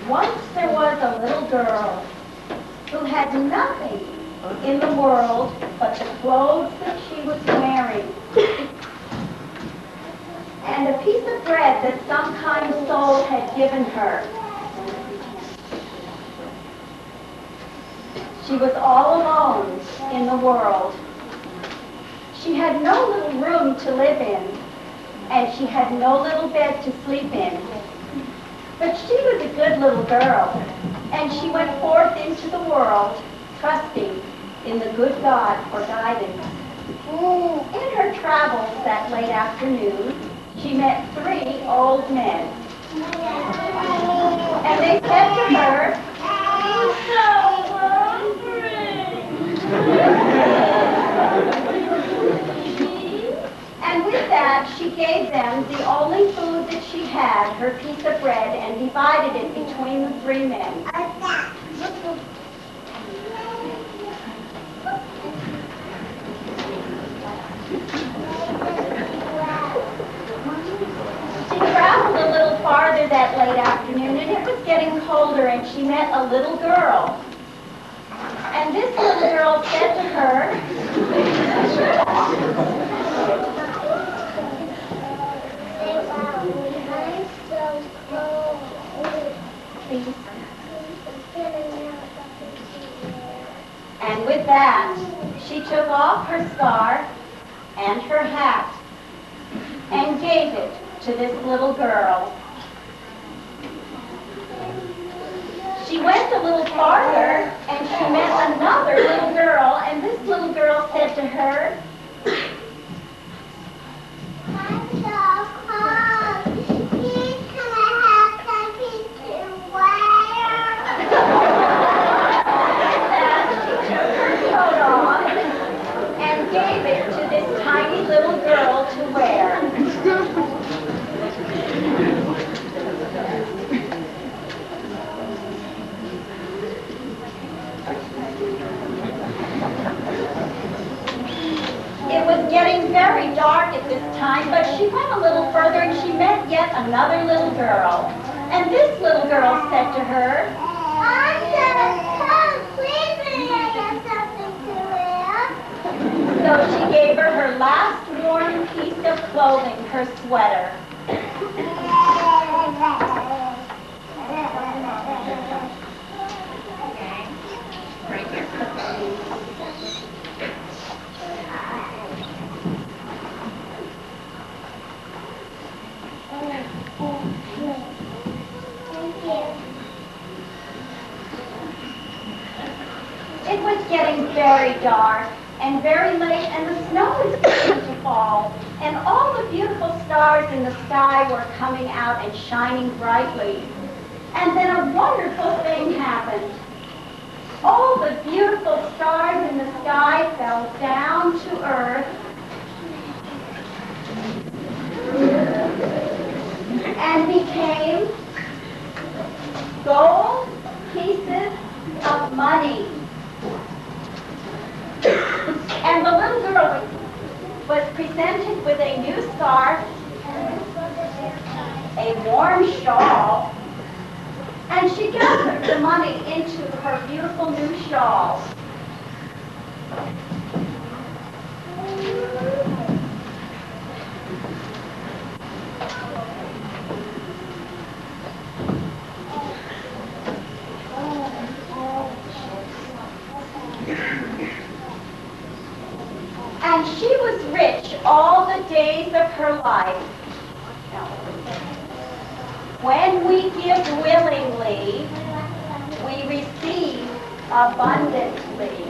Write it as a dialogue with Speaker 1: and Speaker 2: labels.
Speaker 1: Once there was a little girl who had nothing in the world but the clothes that she was wearing and a piece of bread that some kind soul had given her. She was all alone in the world. She had no little room to live in, and she had no little bed to sleep in. But she was a good little girl, and she went forth into the world, trusting in the good God for guidance. In her travels that late afternoon, she met 3 old men. And they said to her, "I'm so hungry." And with that, she gave them the only food that she had, her piece of bread, and divided it between the 3 men. She traveled a little farther that late afternoon, and it was getting colder, and she met a little girl. And this little girl said to her, and with that, she took off her scarf and her hat and gave it to this little girl. little farther, and she met another little girl, and this little girl said to her,
Speaker 2: I'm so cold. Please, can I have something to wear?
Speaker 1: and she took her coat off and gave it to this tiny little girl to wear. It was getting very dark at this time, but she went a little further and she met yet another little girl. And this little girl said to her,
Speaker 2: I'm so cold. Please, can I have something to wear?
Speaker 1: so she gave her her last warm piece of clothing, her sweater.
Speaker 3: Right here.
Speaker 1: It was getting very dark and very late, and the snow was beginning to fall, and all the beautiful stars in the sky were coming out and shining brightly. And then a wonderful thing happened. All the beautiful stars in the sky fell down to earth, and became gold pieces of money. And the little girl was presented with a new scarf, a warm shawl, and she gathered the money into her beautiful new shawl. And she was rich all the days of her life. When we give willingly, we receive abundantly.